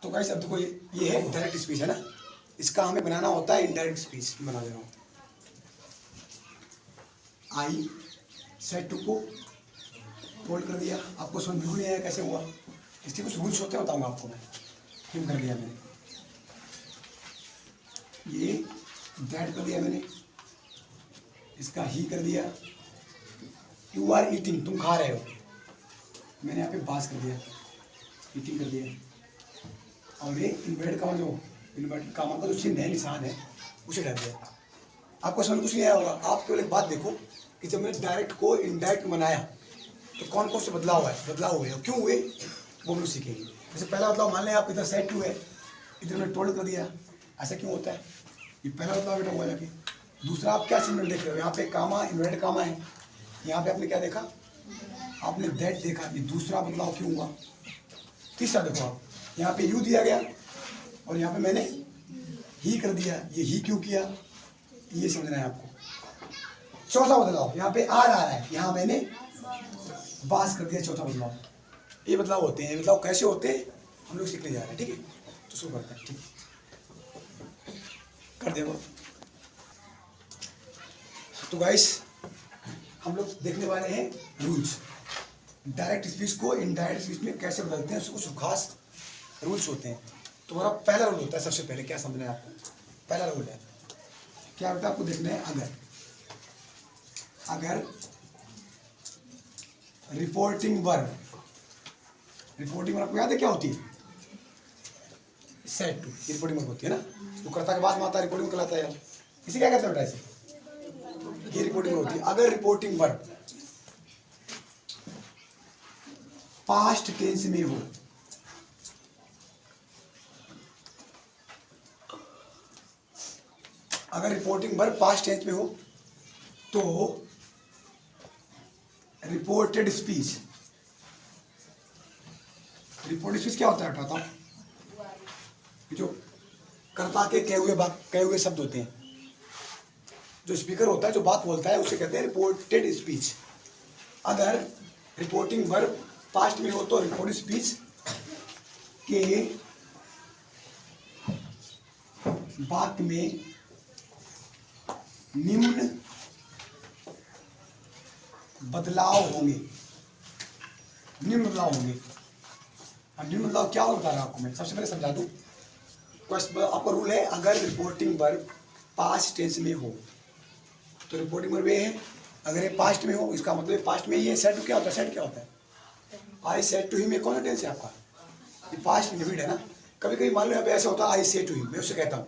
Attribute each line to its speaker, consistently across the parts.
Speaker 1: तो गाइस अब देखो ये है डायरेक्ट स्पीच है ना, इसका हमें बनाना होता है इनडायरेक्ट स्पीच। बना दे रहा हूँ। आई सेड टू को होल्ड कर दिया, आपको समझ बिल्कुल नहीं आया कैसे हुआ, इसके कुछ रूल्स होते हैं बताऊंगा आपको मैं। हिम कर दिया मैंने, ये दैट कर दिया मैंने, इसका ही कर दिया। यू आर ईटिंग, तुम खा रहे हो, मैंने यहाँ पे बास कर दिया, ईटिंग कर दिया। और ये इन्वर्टेड कामा, जो इन्वर्टेड कामा का जो चिन्ह है, निशान है, उसे डाल दिया। आपको समझ कुछ नहीं आया होगा। आप केवल एक बात देखो कि जब मैंने डायरेक्ट को इनडायरेक्ट बनाया तो कौन कौन से बदलाव हुए और क्यों हुए, वो हम लोग सीखेंगे। जैसे पहला बदलाव मान लें आप इधर सेट टू है, इधर मैंने टोल्ड कर दिया, ऐसा क्यों होता है, ये पहला बदलाव बेटा हुआ जाके। दूसरा आप क्या सिग्नल देख रहे हो, यहाँ पे कामा इन्वर्टेड कामा है, यहाँ पे आपने क्या देखा, आपने दैट देखा, ये दूसरा बदलाव क्यों हुआ। तीसरा देखो आप, यहाँ पे यू दिया गया और यहाँ पे मैंने ही कर दिया, ये ही क्यों किया, ये समझना है आपको। चौथा बदलाव, यहाँ पे आर आ रहा है, यहाँ मैंने बास कर दिया, चौथा बदलाव। ये बदलाव होते हैं, ये बदलाव कैसे होते हैं हम लोग सीखने जा रहे हैं, ठीक है। तो शुरू करते हैं, ठीक कर दे वो। तो गाइस हम लोग देखने वाले हैं रूल्स, डायरेक्ट स्पीच को इनडायरेक्ट स्पीच में कैसे बदलते हैं, उसके कुछ खास रूल्स होते हैं। तुम्हारा पहला रूल होता है, सबसे पहले क्या समझना है आपको, पहला रूल है क्या होता है, आपको देखना है अगर रिपोर्टिंग वर्ब, रिपोर्टिंग वर्ब आपको याद है क्या होती है, सेड टू, रिपोर्टिंग वर्ब होती है ना, तो कर्ता के बाद में आता है रिपोर्टिंग कहलाता है यार, इसे क्या कहते हैं बेटा, इसे ये रिपोर्टिंग होती है। अगर रिपोर्टिंग वर्ब पास्ट टेंस में हो, अगर रिपोर्टिंग वर्ब पास्ट टेंस में हो तो रिपोर्टेड स्पीच, रिपोर्टेड स्पीच क्या होता है बताता हूं, जो कर्ता के कहे हुए शब्द होते हैं, जो स्पीकर होता है जो बात बोलता है उसे कहते हैं रिपोर्टेड स्पीच। अगर रिपोर्टिंग वर्ब पास्ट में हो तो रिपोर्टेड स्पीच के वाक्य में निम्न बदलाव होंगे, निम्न बदलाव होंगे। अब निम्न बदलाव क्या होगा बता रहा हूं आपको मैं, सबसे पहले समझा दूं। आपका रूल है अगर रिपोर्टिंग वर्ब पास्ट टेंस में हो तो रिपोर्टिंग वर्ब ये है, अगर ये पास्ट में हो इसका मतलब पास्ट में ही है। सेड टू क्या होता है, सेड क्या होता है, आई सेड टू हिम, में कौन सा टेंस है आपका, ये पास्ट इंडिविड है ना। कभी कभी मान लो यहाँ पे ऐसा होता है आई से टू हिम, मैं उससे कहता हूँ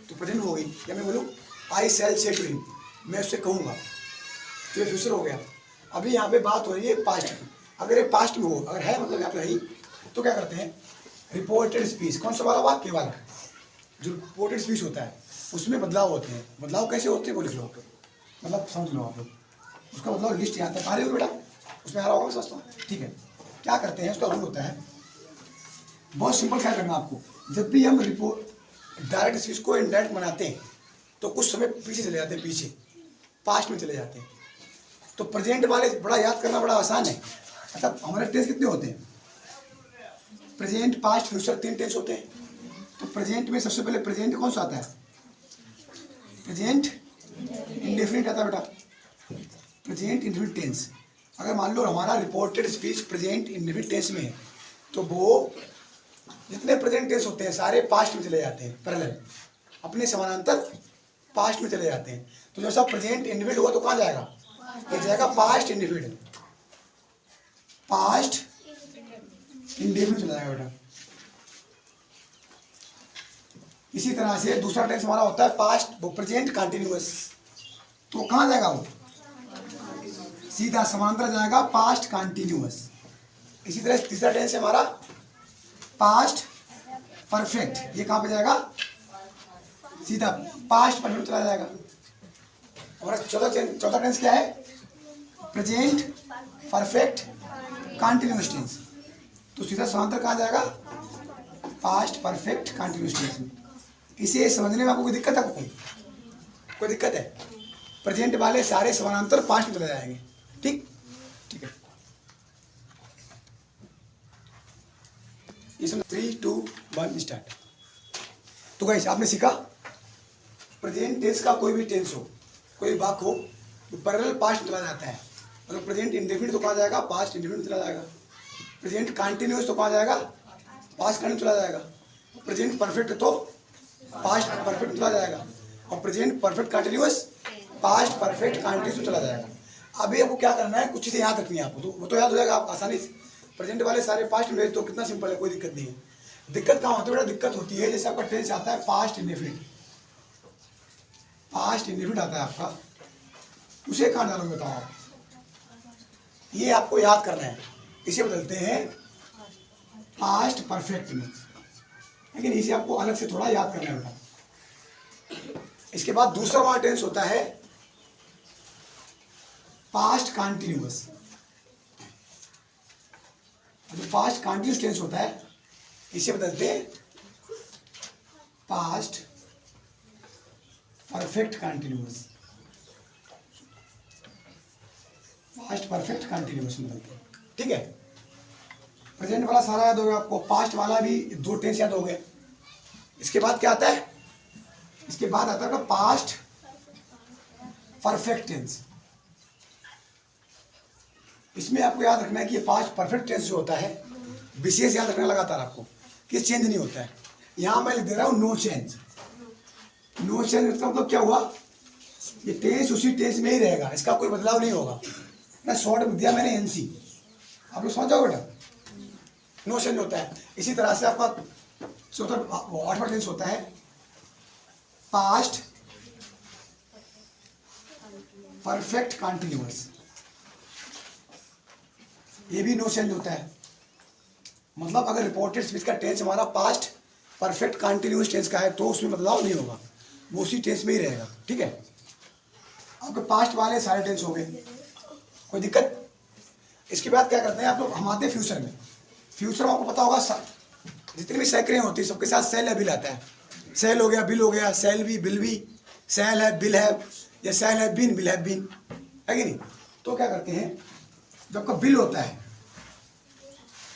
Speaker 1: तो प्रेजेंट हो गई, या मैं बोलूँ आई सेल से टू हिम, मैं उससे कहूँगा तो ये फ्यूचर हो गया। अभी यहाँ पे बात हो रही है पास्ट की, अगर ये पास्ट में हो, अगर है मतलब यहाँ पे नहीं, तो क्या करते हैं रिपोर्टेड स्पीच, कौन सा वाला, वाक्य वाला जो रिपोर्टेड स्पीच होता है उसमें बदलाव होते हैं। बदलाव कैसे होते हैं वो लिख लो आप लोग, मतलब समझ लो आप लोग, उसका बदलाव लिस्ट यहाँ तक आ रही हो बेटा, उसमें आ रहा होगा समझता हूँ, ठीक है। क्या करते हैं, उसका रूल होता है बहुत सिंपल, क्या करना आपको, जब भी हम रिपोर्ट डायरेक्ट स्पीच को इनडायरेक्ट बनाते हैं तो कुछ समय पीछे चले जाते हैं, पीछे पास्ट में चले जाते हैं। तो प्रेजेंट वाले बड़ा याद करना बड़ा आसान है। मतलब हमारे टेंस कितने होते हैं, प्रेजेंट पास्ट फ्यूचर 3 टेंस होते हैं। तो प्रेजेंट में सबसे पहले प्रेजेंट कौन सा आता है, प्रेजेंट इंडेफिनिट आता है बेटा, प्रेजेंट इंडेफिनिट टेंस। अगर मान लो हमारा reported speech present indefinite tense में है तो वो जितने प्रेजेंट टेंस होते हैं सारे पास्ट में चले जाते हैं, पैरेलल अपने समानांतर पास्ट में चले जाते हैं। तो जैसा प्रेजेंट इंडेफिनिट हुआ तो कहाँ जाएगा, ये जाएगा पास्ट इंडेफिनिट, पास्ट इंडेफिनिट चला जाएगा बेटा। इसी तरह से दूसरा टेंस हमारा होता है पास्ट, वो प्रेजेंट कंटिन्यूअस, तो कहाँ जाएगा वो, सीधा समांतर जाएगा पास्ट कंटिन्यूअस। इसी तरह तीसरा टेंस है हमारा पास्ट परफेक्ट, ये कहाँ पे जाएगा, सीधा पास्ट परफेक्ट चला जाएगा। हमारा चौथा टेंस क्या है, प्रेजेंट परफेक्ट कंटिन्यूअस टेंस, तो सीधा समांतर कहाँ जाएगा, पास्ट परफेक्ट कंटिन्यूअस टेंस में। इसे समझने में आपको कोई दिक्कत है, कोई दिक्कत है, प्रेजेंट वाले सारे समानांतर पास्ट में चले जाएंगे, ठीक, ठीक है। इसमें 3 2 1 स्टार्ट। तो गाइस आपने सीखा प्रेजेंट टेंस का कोई भी टेंस हो, कोई वाक हो, तो पैरेलल पास्ट में चला जाता है। अगर प्रेजेंट इंडेफिनिट तो कहा जाएगा पास्ट इंडेफिनिट चला जाएगा, प्रेजेंट कंटिन्यूअस तो कहा जाएगा पास्ट कंटिन्यूअस चला जाएगा, प्रेजेंट परफेक्ट तो पास्ट परफेक्ट चला जाएगा, और present perfect continuous past perfect continuous चला जाएगा। अभी आपको क्या करना है, कुछ चीज़ें याद रखनी है आपको, तो वो तो याद हो जाएगा आप आसानी से। प्रेजेंट वाले सारे पास्ट में तो कितना सिंपल है, कोई दिक्कत नहीं है। दिक्कत कहाँ होती है बेटा, दिक्कत होती है जैसे आपका टेंस आता है पास्ट इंडेफिनिट, पास्ट इंडेफिनिट आता है आपका, उसे कहाँ डालोगे बताओ आप। ये आपको याद करना है, इसे बदलते हैं पास्ट परफेक्ट में, लेकिन इसे आपको अलग से थोड़ा याद करना है बेटा। इसके बाद दूसरा वाला टेंस होता है पास्ट कंटिन्यूअस। जो पास्ट कंटिन्यूअस टेंस होता है इसे बदलते हैं past perfect continuous, past perfect continuous में बदलते हैं, ठीक है। प्रेजेंट वाला सारा याद हो गया आपको, पास्ट वाला भी 2 टेंस याद हो गए। इसके बाद क्या आता है, इसके बाद आता है पास्ट परफेक्ट टेंस। इसमें आपको याद रखना है कि ये पास्ट परफेक्ट टेंस जो होता है, विशेष याद रखना लगातार आपको कि चेंज नहीं होता है। यहाँ मैं लिख दे रहा हूँ नो चेंज। नो चेंज इसका मतलब क्या हुआ, ये टेंस उसी टेंस में ही रहेगा, इसका कोई बदलाव नहीं होगा ना। शॉर्ट में दिया मैंने एनसी, आप लोग समझ जाओ बेटा, नो चेंज होता है। इसी तरह से आपका 8वां टेंस होता है पास्ट परफेक्ट कंटिन्यूअस, ये भी नो चेंज होता है। मतलब अगर रिपोर्टेड स्पीच का टेंस हमारा पास्ट परफेक्ट कंटिन्यूअस टेंस का है तो उसमें बदलाव नहीं होगा, वो उसी टेंस में ही रहेगा, ठीक है। आपके पास्ट वाले सारे टेंस हो गए, कोई दिक्कत। इसके बाद क्या करते हैं आप लोग, हम आते हैं फ्यूचर में। फ्यूचर में आपको पता होगा जितनी भी सैकड़े होती है सबके साथ सेल है बिल आता है। सेल हो गया, बिल हो गया, सेल भी, बिल भी, सेल है, बिल है, या सेल है बिन, बिल है बिन, है कि नहीं। तो क्या करते हैं, जब आपका बिल होता है,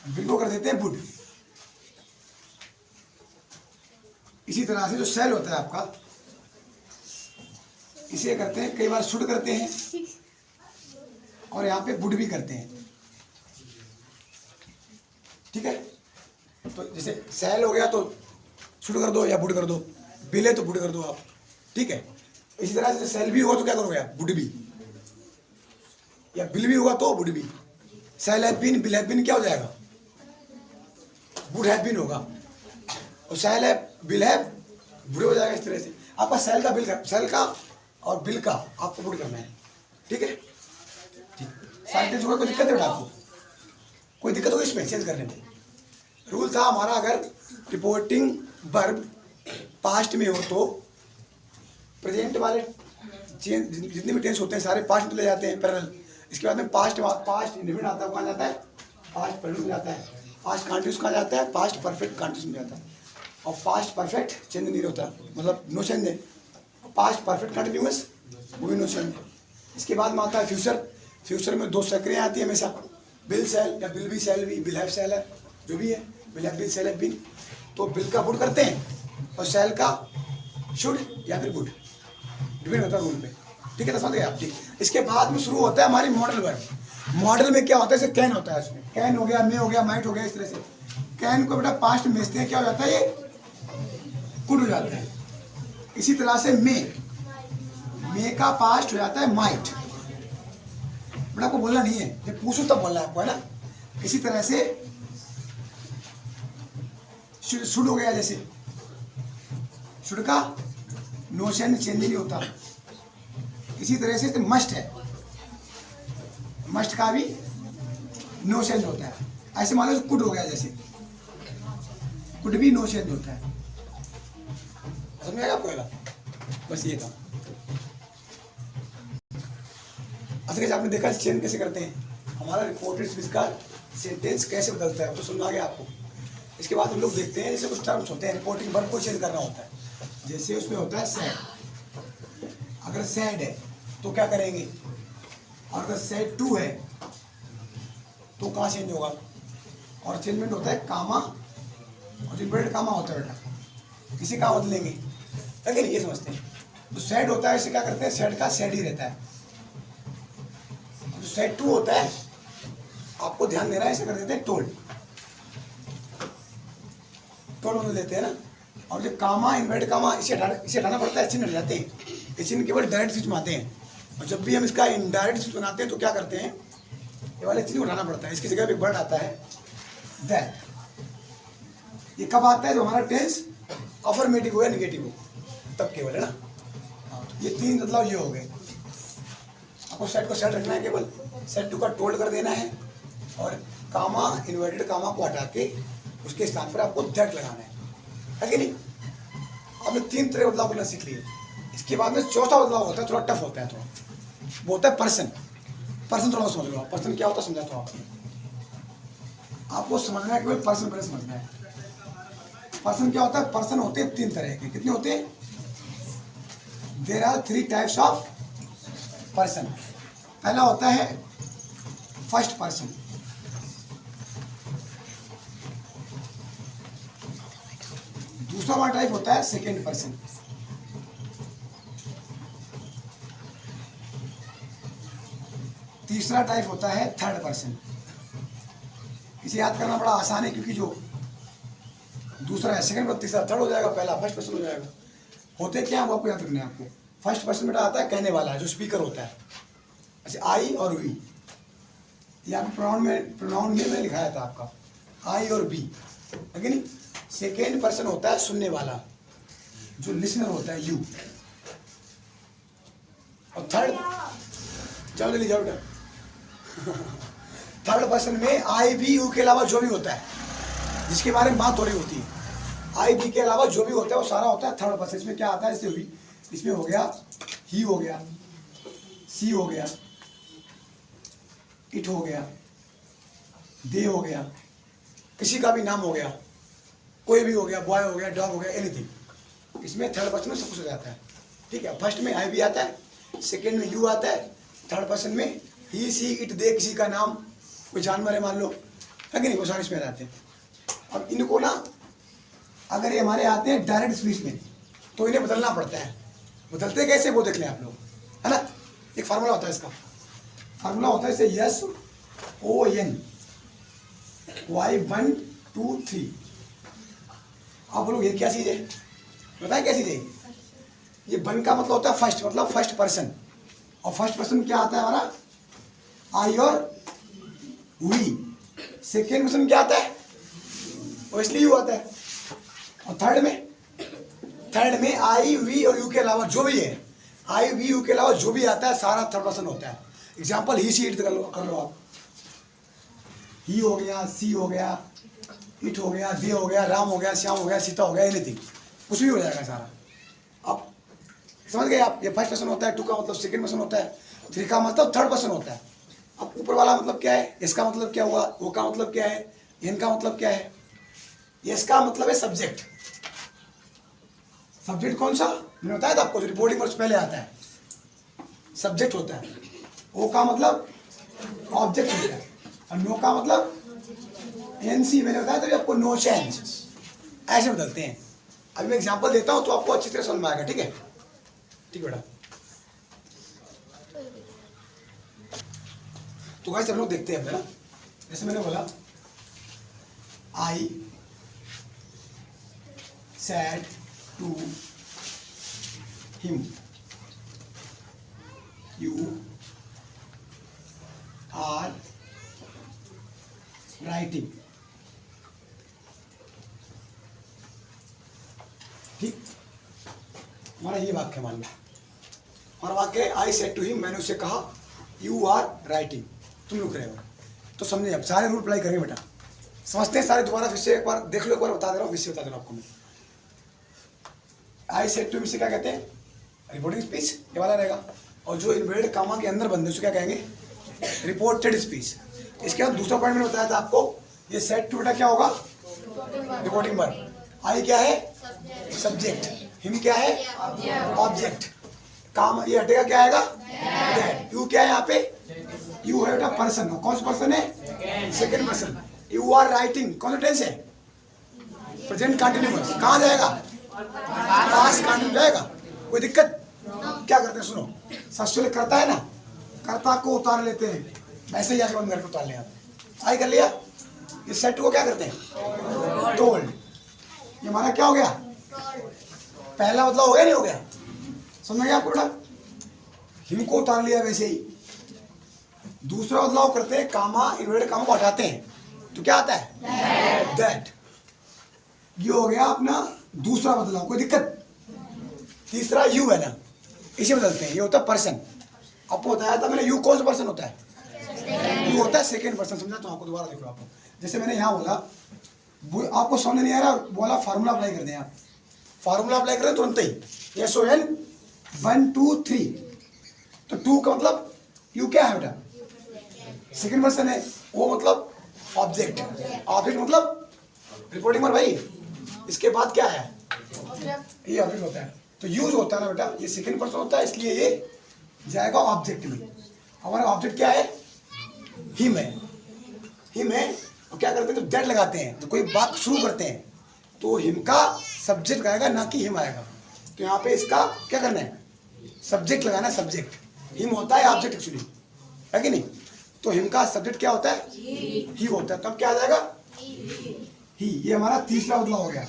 Speaker 1: बिल को कर देते हैं वुड। इसी तरह से जो सेल होता है आपका, इसे करते हैं कई बार शुड करते हैं, और यहाँ पे वुड भी करते हैं, ठीक है। तो जैसे सेल हो गया तो शुड कर दो या वुड कर दो, बिल है तो वुड कर दो आप, ठीक है। इसी तरह से सेल भी होगा तो क्या करोगे आप, वुड भी, या बिल भी होगा तो वुड भी। Shall have been, will have been क्या हो जाएगा, वुड हैव बीन होगा, और सेल है, बिल है, वुड हो जाएगा। इस तरह से आपका सेल का, बिल का, सेल का और बिल का आपको वुड करना है, ठीक है। सारे टेंस होगा, कोई दिक्कत है बेटा आपको, कोई दिक्कत होगी इसमें चेंज करने में। रूल था हमारा, अगर रिपोर्टिंग वर्ब पास्ट में हो तो प्रेजेंट वाले चेंज जितने भी टेंस होते हैं सारे पास्ट में चले जाते हैं पैरेलल। इसके बाद में पास्ट इंडेफिनिट आता है, कहाँ जाता है, पास्ट परफेक्ट में जाता है। पास्ट कंटिन्यूअस कहाँ जाता है, पास्ट परफेक्ट कंटिन्यूअस में जाता है। और पास्ट परफेक्ट चेंज नहीं होता, मतलब नो चेंज है। पास्ट परफेक्ट कंटिन्यूअस वो भी नो चेंज है। इसके बाद में आता है फ्यूचर। फ्यूचर में 2 सक्रियाँ आती है हमेशा, बिल सेल या बिल भी सेल भी, बिल हैव सेल है, जो भी है, will have will shall have been. तो बिल का वुड करते हैं और सेल का शुड या फिर वुड, डिपेंड होता है रूल पे, ठीक है। तो समझ गए आप, ठीक। इसके बाद में शुरू होता है हमारी मॉडल वर्ब। मॉडल में क्या होता है, जैसे कैन होता है, उसमें कैन हो गया, मे हो गया, माइट हो गया, इस तरह से। कैन को बेटा पास्ट में भेजते हैं, क्या हो जाता है, ये कुड हो जाता है। इसी तरह से मे का पास्ट हो जाता है माइट। बेटा आपको बोलना नहीं है, जब पूछूं तब बोलना है आपको, है ना। इसी तरह से शुड हो गया, जैसे शुड का नो चेंज नहीं होता। इसी तरह से मस्ट है, मस्ट का भी नो चेंज होता है। ऐसे मान लो कुड हो गया, जैसे कुड भी नो चेंज होता है। समझ में आएगा आपको, बस ये था। अच्छा आपने देखा चेंज कैसे करते हैं, हमारा रिपोर्टेड स्पीच का सेंटेंस कैसे बदलता है, तो समझ आ गया आपको। इसके बाद हम लोग देखते हैं, जैसे कुछ टर्म्स होते हैं रिपोर्टिंग वर्ब को चेंज करना होता है। जैसे उसमें होता है सैड, अगर सैड है तो क्या करेंगे, और अगर सैड टू है तो कहाँ चेंज होगा, और चेंजमेंट होता है कामा और जो इन्वर्टेड कामा होता है बेटा इसी का बदलेंगे, है कि नहीं, ये समझते हैं। जो सेड होता है इसे क्या करते हैं, सेड का सेड ही रहता है। जो सेड टू होता है आपको ध्यान देना है, इसे कर देते हैं टोल्ड, टोल्ड बदल देते हैं ना। और जो कामा इन्वर्टेड कामा इसे हटाना पड़ता है, चिन्ह हट जाते हैं, ये चिन्ह केवल डायरेक्ट स्विच में आते हैं। और जब भी हम इसका इनडायरेक्ट स्विच बनाते हैं तो क्या करते हैं, ये वाले चिन्ह उठाना पड़ता है। इसकी जगह पे एक वर्ड आता है दैट। ये कब आता है, जो हमारा टेंस अफर्मेटिव हो या निगेटिव हो तब केवल, है ना। ये तीन बदलाव ये हो गए। आपको सेट को सेट रखना है, केवल सेट टू का टोल्ड कर देना है और कामा इन्वर्टेड कामा को हटा के उसके स्थान पर आपको दैट लगाना है कि नहीं। आपने तीन तरह बदलाव करना सीख लिए। इसके बाद में चौथा बदलाव होता है, थोड़ा टफ होता है, थोड़ा वो होता है पर्सन। पर्सन थोड़ा समझ लो, पर्सन क्या होता है समझा तो आपको समझना है, केवल पर्सन पहले समझना है। पर्सन क्या होता है, पर्सन होते हैं तीन तरह के। कितने होते हैं, there are 3 types of person. पहला होता है फर्स्ट पर्सन, दूसरा वाला टाइप होता है सेकेंड पर्सन, तीसरा टाइप होता है थर्ड पर्सन। इसे याद करना बड़ा आसान है, क्योंकि जो दूसरा है सेकंड पर तीसरा थर्ड हो जाएगा, पहला फर्स्ट पर्सन हो जाएगा। होते क्या है वो आपको याद रखना है। आपको फर्स्ट पर्सन बेटा आता है कहने वाला है, जो स्पीकर होता है, अच्छा आई और वी। ये आपको प्रोनाउन में मैंने लिखाया था आपका, आई और बी, है कि नहीं। सेकेंड पर्सन होता है सुनने वाला, जो लिसनर होता है, यू। और थर्ड, चलो जल्दी जाओ बेटा। थर्ड पर्सन में आई बी यू के अलावा जो भी होता है, जिसके बारे में बात हो रही होती है, आई बी के अलावा जो भी होता है वो सारा होता है थर्ड पर्सन। इसमें क्या आता है, जैसे हुई, इसमें हो गया ही, हो गया सी, हो गया इट, हो गया दे, हो गया किसी का भी नाम हो गया, कोई भी हो गया, बॉय हो गया, डॉग हो गया, एनीथिंग। इसमें थर्ड पर्सन में सब कुछ हो जाता है, ठीक है। फर्स्ट में आई बी आता है, सेकेंड में यू आता है, थर्ड पर्सन में ही सी इट दे, किसी का नाम, कोई जानवर है मान लो, है कि नहीं, वो सारे इसमें आते हैं। अब इनको ना अगर ये हमारे आते हैं डायरेक्ट स्पीच में तो इन्हें बदलना पड़ता है। बदलते कैसे वो देख लें आप लोग, है ना। एक फार्मूला होता है इसका, फार्मूला होता है जैसे यस ओ एन वाई 1 2 3। आप बोलो ये क्या चीज़ है, बताएं क्या चीज़ है। ये वन का मतलब होता है फर्स्ट, मतलब फर्स्ट पर्सन। और फर्स्ट पर्सन क्या आता है हमारा, आई और वी। सेकेंड पर्सन क्या आता है, वो इसलिए यू आता है। और थर्ड में आई वी और यू के अलावा जो भी है, आई वी यू के अलावा जो भी आता है सारा थर्ड पर्सन होता है। एग्जाम्पल ही सी इट कर लो आप। ही हो गया, सी हो गया, इट हो गया, दे हो गया, राम हो गया, श्याम हो गया, सीता हो गया, एनीथिंग, कुछ भी हो जाएगा सारा। अब समझ गए आप, ये फर्स्ट पर्सन होता है, टू का मतलब सेकेंड पर्सन होता है, थ्री का मतलब थर्ड पर्सन होता है। अब ऊपर वाला मतलब क्या है, इसका मतलब क्या हुआ, वो का मतलब क्या है, इनका मतलब क्या है। इसका मतलब है सब्जेक्ट। सब्जेक्ट कौन सा, मैंने बताया था आपको, जो रिपोर्टिंग वर्ड्स पहले आता है सब्जेक्ट होता है। ओ का मतलब ऑब्जेक्ट होता है, और नो का मतलब एनसी, मैंने बताया था आपको, नो चेंज। ऐसे बदलते हैं। अभी मैं एग्जांपल देता हूं तो आपको अच्छी तरह समझ में आएगा, ठीक है। ठीक बेटा, तो गाइस हम लोग देखते हैं ना, जैसे मैंने बोला आई said to him, you are writing। ठीक, हमारा ये वाक्य मान लिया। हमारा वाक्य आई सेड टू हिम, मैंने उससे कहा यू आर राइटिंग, तुम लिख रहे हो। तो समझे, अब सारे रूल अप्लाई करेंगे बेटा, समझते हैं सारे। दोबारा फिर से एक बार देख लो, एक बार बता दे रहा हूँ, फिर से बता दे रहा हूँ आपको मैं। आई सेड टू हिम से क्या कहते हैं, रिपोर्टिंग स्पीच, ये वाला रहेगा। और जो इन्वर्टेड कामा के अंदर बंदे उसको क्या कहेंगे, रिपोर्टेड स्पीच। इसके बाद दूसरा पॉइंट मैंने बताया था आपको, ये सेड टू बेटा क्या होगा, रिपोर्टिंग वर्ब। आई क्या है, सब्जेक्ट, हिम क्या है, ऑब्जेक्ट, काम ये हटेगा क्या आएगा, दैट। यू क्या है यहाँ पे, यू है बेटा पर्सन, कौन सा पर्सन है, second person. You are writing, कौन सा टेंस है, प्रेजेंट कंटिन्यूअस कहाँ जाएगा? पास्ट कंटिन्यूअस जाएगा। कोई दिक्कत? क्या करते हैं सुनो, सबसे पहले करता है ना, कर्ता को उतार लेते हैं, वैसे ही आगे मेरे को उतार लिया, आई कर लिया। ये सेट को क्या करते हैं? टोल्ड। ये हमारा क्या हो गया? पहला बदलाव हो गया नहीं हो गया? समझ गया आपको बेटा? हिम को उतार लिया वैसे ही। दूसरा बदलाव करते हैं, कामा इन्वर्टेड कामा को हटाते हैं तो क्या आता है? दैट। ये हो गया अपना दूसरा बदलाव, कोई दिक्कत? तीसरा यू है ना, इसे बदलते हैं, ये होता है पर्सन। आपको बताया था मैंने, यू कौन सा पर्सन होता है? यू होता है सेकेंड पर्सन। समझा? तो आपको दोबारा देख लो। आपको जैसे मैंने यहाँ बोला, आपको समझ नहीं आ रहा, बोला फार्मूला अप्लाई कर दें आप, फार्मूला अप्लाई करें तुरंत ही, एस ओ एन 1 2 3, तो 2 का मतलब यू क्या है बेटा? सेकेंड पर्सन है, वो मतलब ऑब्जेक्ट, ऑब्जेक्ट मतलब रिपोर्टिंग पर भाई, इसके बाद क्या है? ये ऑब्जेक्ट होता है। तो यूज होता है ना बेटा, ये सेकेंड पर्सन होता है, इसलिए ये जाएगा ऑब्जेक्ट में। हमारा ऑब्जेक्ट क्या है? हिम है, हिम है। और क्या करते हैं? तो दैट लगाते हैं, तो कोई बात शुरू करते हैं तो हिम का सब्जेक्ट आएगा, ना कि हिम आएगा। तो यहाँ पे इसका क्या करना है? सब्जेक्ट लगाना है, सब्जेक्ट। हिम होता है ऑब्जेक्ट एक्चुअली, है कि नहीं? तो हिम का सब्जेक्ट क्या होता है? ही होता है। तब क्या आ जाएगा? ही। ये हमारा तीसरा बदलाव हो गया।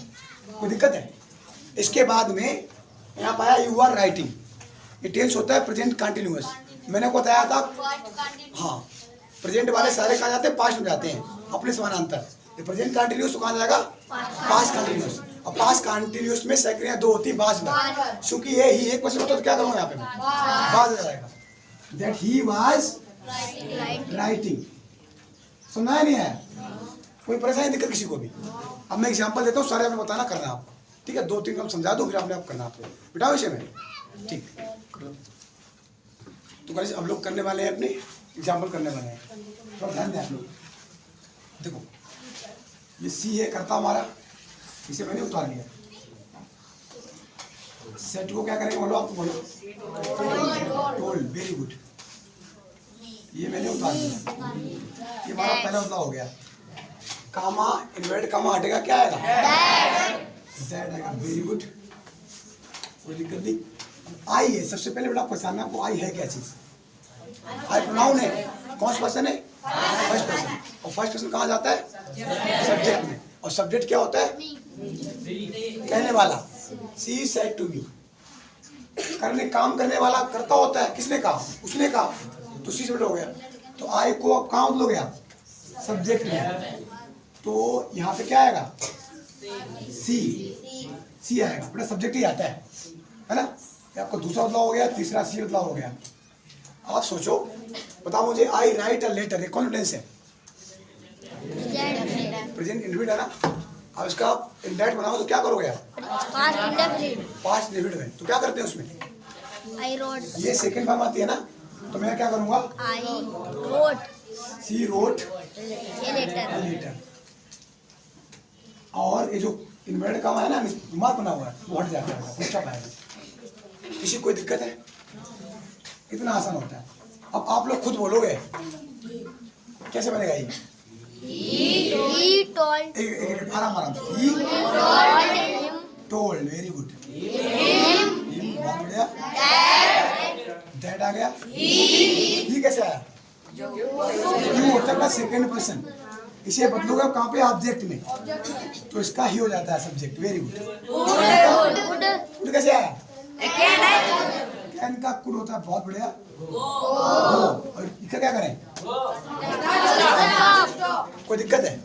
Speaker 1: कोई दिक्कत है? इसके बाद में यहाँ पाया यू आर राइटिंग, ये टेंस होता है प्रेजेंट कंटिन्यूअस। मैंने आपको बताया था, हाँ, प्रेजेंट वाले सारे कहाँ जाते हैं? पास्ट में जाते हैं, अपने समानांतर। ये प्रेजेंट कंटिन्यूअस तो कहाँ जाएगा? Past continuous. और पास्ट कंटिन्यूअस में सेकंड दो होती है बाद में, क्योंकि ये ही एक पर्सन होता है तो क्या करूँगा यहाँ पे मैं? बाद में जाएगा। That he was writing. सुना है नहीं है? कोई परेशानी दिक्कत किसी को भी? अब मैं एग्जांपल देता हूँ, सारे आपने बताना करना आप, ठीक है? 2-3 काम समझा दो, फिर आपने आप करना आपको बिठाओ विषय में, ठीक? तो गाइस अब लोग करने वाले हैं, अपने एग्जांपल करने वाले हैं, तो ध्यान दें आप लोग। देखो ये सी है करता हमारा, इसे मैंने उतार लिया। सेट को क्या करेंगे बोलो? आप बोलो। टोल्ड। Very good. ये मैंने उतार लिया, ये हमारा पहला बदलाव हो गया। कामा इन्वर्टेड कामा हटेगा, क्या आएगा? दैट आएगा। वेरी गुड, कोई दिक्कत नहीं। आई है सबसे पहले बेटा पहचानना है आपको, आई है क्या चीज? आई प्रोनाउन है। कौन सा पर्सन है? First person. और फर्स्ट पर्सन कहाँ जाता है? सब्जेक्ट में। और सब्जेक्ट क्या होता है? कहने वाला। She said to me. करने, काम करने वाला करता होता है, किसने कहा? उसने कहा, तो सी से हो गया। तो आई को अब कहाँ बदलोगे आप? सब्जेक्ट में। तो यहाँ पे क्या आएगा? सी। सी आएगा बेटा, सब्जेक्ट ही आता है ना? ये आपको दूसरा बदलाव हो गया, तीसरा सी बदलाव हो गया। आप सोचो, बताओ मुझे, आई राइट अ लेटर, कौन टेंस है? प्रेजेंट इंडेफिनिट है ना? अब इसका इंडेफिनिट बनाओ तो क्या करोगे आप? पास्ट इंडेफिनिट में। तो क्या करते हैं उसमें?
Speaker 2: I wrote.
Speaker 1: ये सेकंड फॉर्म आती है ना, तो मैं क्या करूंगा?
Speaker 2: I wrote
Speaker 1: she wrote
Speaker 2: a letter.
Speaker 1: Letter. और ये जो इन्वर्टेड कामा है ना, मार्क बना हुआ है, वो हट जाता है, एक्स्ट्रा पाएगा। किसी कोई दिक्कत है? इतना आसान होता है। अब आप लोग खुद बोलोगे, कैसे बनेगा ये?
Speaker 2: He told
Speaker 1: एक आराम आराम से। ही
Speaker 2: him
Speaker 1: told. Very good. Him, बहुत बढ़िया। दैट आ गया। ही कैसे आया? यू होता है ना सेकेंड पर्सन, इसे बदलोगे कहाँ पे? ऑब्जेक्ट में, तो इसका ही हो जाता है सब्जेक्ट। Very good. गुड कैसे आया? कैन का कुड होता है, बहुत बढ़िया। और इसका क्या करें? कोई दिक्कत है?